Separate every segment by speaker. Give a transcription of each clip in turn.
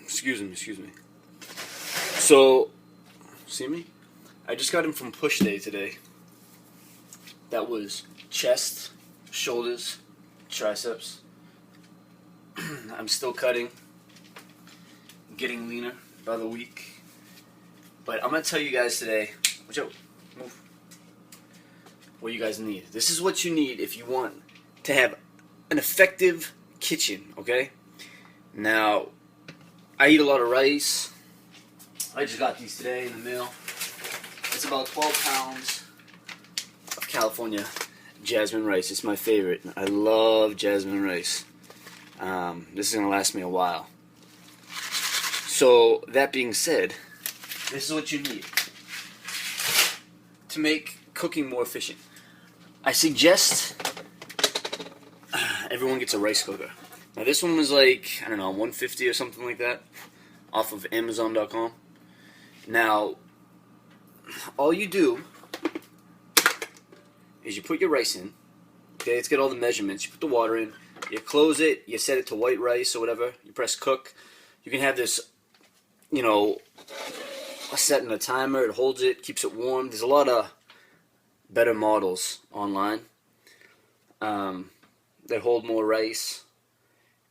Speaker 1: Excuse me. So, see me? I just got in from push day today. That was chest, shoulders, triceps. I'm still cutting, getting leaner by the week. But I'm going to tell you guys today, watch out, move, what you guys need. This is what you need if you want to have an effective kitchen, okay? Now, I eat a lot of rice. I just got these today in the mail. It's about 12 pounds of California jasmine rice. It's my favorite. I love jasmine rice. This is going to last me a while. So, that being said, this is what you need to make cooking more efficient. I suggest everyone gets a rice cooker. Now this one was like, I don't know, $150 or something like that, off of Amazon.com. Now, all you do is you put your rice in. Okay, it's got all the measurements. You put the water in, you close it, you set it to white rice or whatever, you press cook. You can have this, you know, setting a timer, it holds it, keeps it warm. There's a lot of better models online that hold more rice,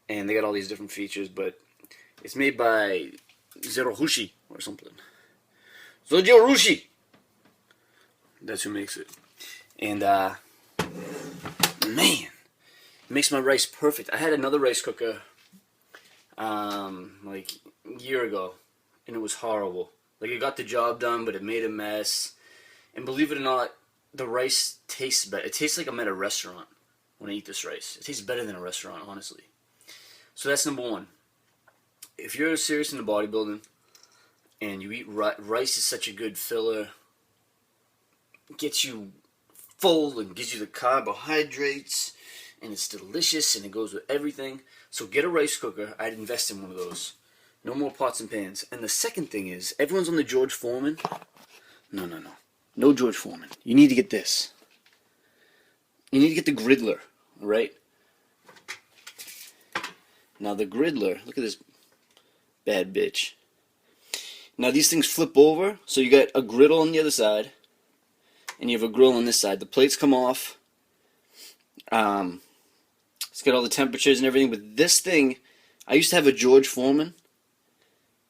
Speaker 1: and they got all these different features, but it's made by Zerohushi or something. Zojirushi! That's who makes it. And, man, it makes my rice perfect. I had another rice cooker, like a year ago, and it was horrible. Like, it got the job done, but it made a mess. And believe it or not, the rice tastes better. It tastes like I'm at a restaurant when I eat this rice. It tastes better than a restaurant, honestly. So that's number one. If you're serious into bodybuilding and you eat rice is such a good filler, it gets you full and gives you the carbohydrates, and it's delicious and it goes with everything. So get a rice cooker. I'd invest in one of those. No more pots and pans. And the second thing is, everyone's on the George Foreman. No. No George Foreman. You need to get this. You need to get the griddler, alright? Now the griddler, look at this bad bitch. Now these things flip over, so you got a griddle on the other side, and you have a grill on this side. The plates come off. It's got all the temperatures and everything, but this thing, I used to have a George Foreman,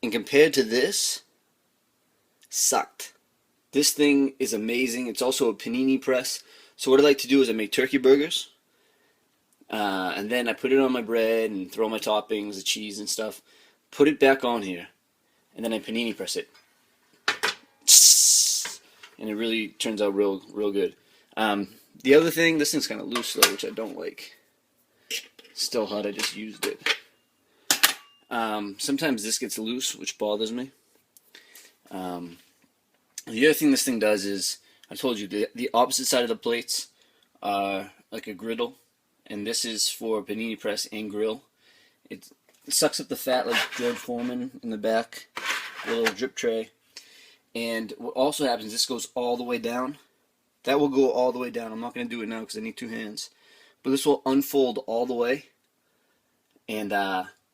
Speaker 1: and compared to this, sucked. This thing is amazing. It's also a panini press. So what I like to do is I make turkey burgers. And then I put it on my bread and throw my toppings, the cheese and stuff. Put it back on here. And then I panini press it. And it really turns out real good. The other thing, this thing's kind of loose though, which I don't like. Still hot, I just used it. Sometimes this gets loose, which bothers me. The other thing this thing does is, I told you, the opposite side of the plates are like a griddle, and this is for panini press and grill. It sucks up the fat like George Foreman in the back, a little drip tray. And what also happens, this goes all the way down. That will go all the way down. I'm not going to do it now because I need two hands. But this will unfold all the way, and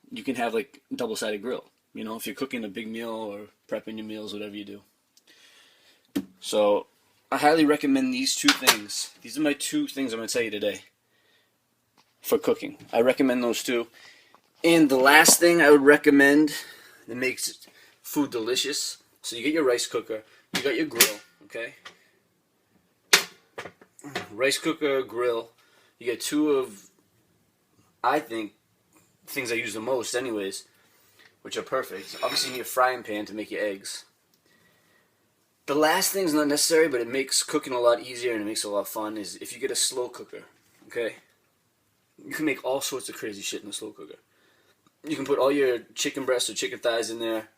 Speaker 1: you can have like double-sided grill. You know, if you're cooking a big meal or prepping your meals, whatever you do. So, I highly recommend these two things. These are my two things I'm going to tell you today for cooking. I recommend those two. And the last thing I would recommend that makes food delicious. So you get your rice cooker, you got your grill, okay? Rice cooker, grill. You get two of, I think, things I use the most anyways, which are perfect. Obviously you need a frying pan to make your eggs. The last thing's not necessary, but it makes cooking a lot easier and it makes it a lot of fun, is if you get a slow cooker, okay? You can make all sorts of crazy shit in a slow cooker. You can put all your chicken breasts or chicken thighs in there,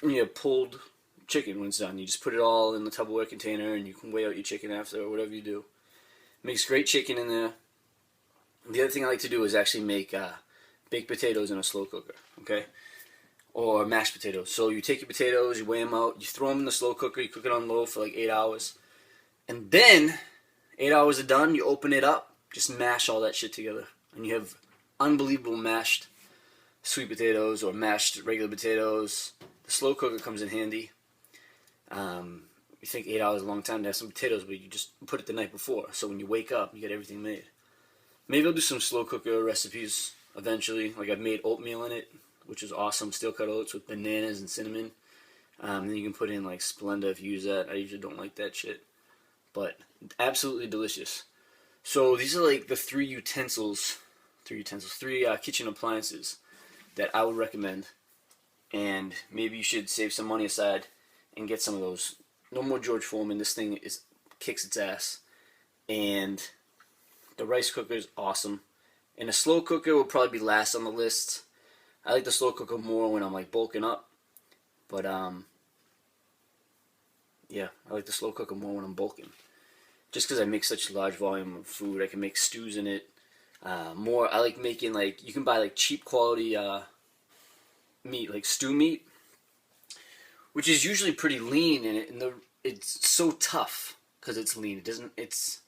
Speaker 1: and you have pulled chicken when it's done. You just put it all in the Tupperware container and you can weigh out your chicken after or whatever you do. Makes great chicken in there. The other thing I like to do is actually make baked potatoes in a slow cooker, okay? Or mashed potatoes. So you take your potatoes, you weigh them out, you throw them in the slow cooker, you cook it on low for like 8 hours. And then, 8 hours are done, you open it up, just mash all that shit together. And you have unbelievable mashed sweet potatoes or mashed regular potatoes. The slow cooker comes in handy. You think 8 hours is a long time to have some potatoes, but you just put it the night before. So when you wake up, you get everything made. Maybe I'll do some slow cooker recipes eventually. Like I've made oatmeal in it, which is awesome. Steel cut oats with bananas and cinnamon. Then you can put in like Splenda if you use that. I usually don't like that shit, but absolutely delicious. So these are like the three kitchen appliances that I would recommend. And maybe you should save some money aside and get some of those. No more George Foreman. This thing kicks its ass. And the rice cooker is awesome. And a slow cooker will probably be last on the list. I like the slow cooker more when I'm like bulking up. But yeah, I like the slow cooker more when I'm bulking. Just because I make such a large volume of food, I can make stews in it. I like making like, you can buy like cheap quality meat, like stew meat, which is usually pretty lean, and it's so tough because it's lean. It's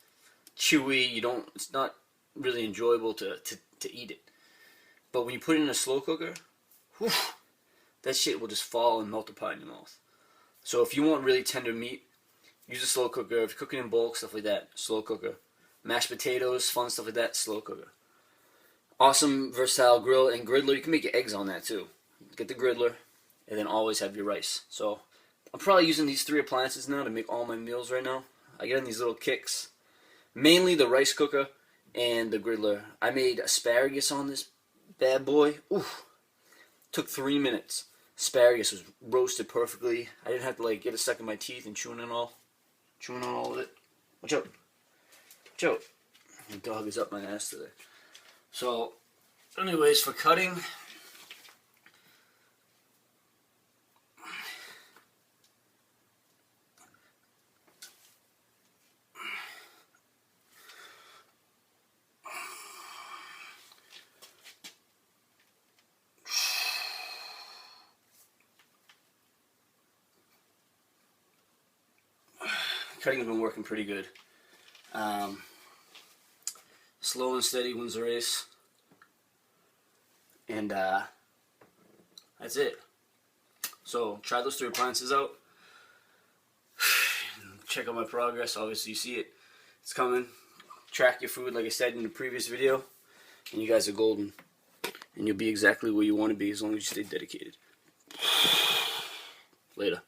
Speaker 1: chewy. It's not really enjoyable to eat it. But when you put it in a slow cooker, whew, that shit will just fall and multiply in your mouth. So if you want really tender meat, use a slow cooker. If you're cooking in bulk, stuff like that, slow cooker. Mashed potatoes, fun stuff like that, slow cooker. Awesome, versatile grill and griddler. You can make your eggs on that too. Get the griddler, and then always have your rice. So I'm probably using these three appliances now to make all my meals right now. I get in these little kicks. Mainly the rice cooker and the griddler. I made asparagus on this bad boy. Oof. Took 3 minutes. Asparagus was roasted perfectly. I didn't have to like get it stuck in my teeth and chewing on all of it. Watch out. Watch out. The dog is up my ass today. So, anyways, for cutting, cutting has been working pretty good. Slow and steady wins the race. And that's it. So try those three appliances out. Check out my progress. Obviously you see it. It's coming. Track your food like I said in the previous video. And you guys are golden. And you'll be exactly where you want to be as long as you stay dedicated. Later.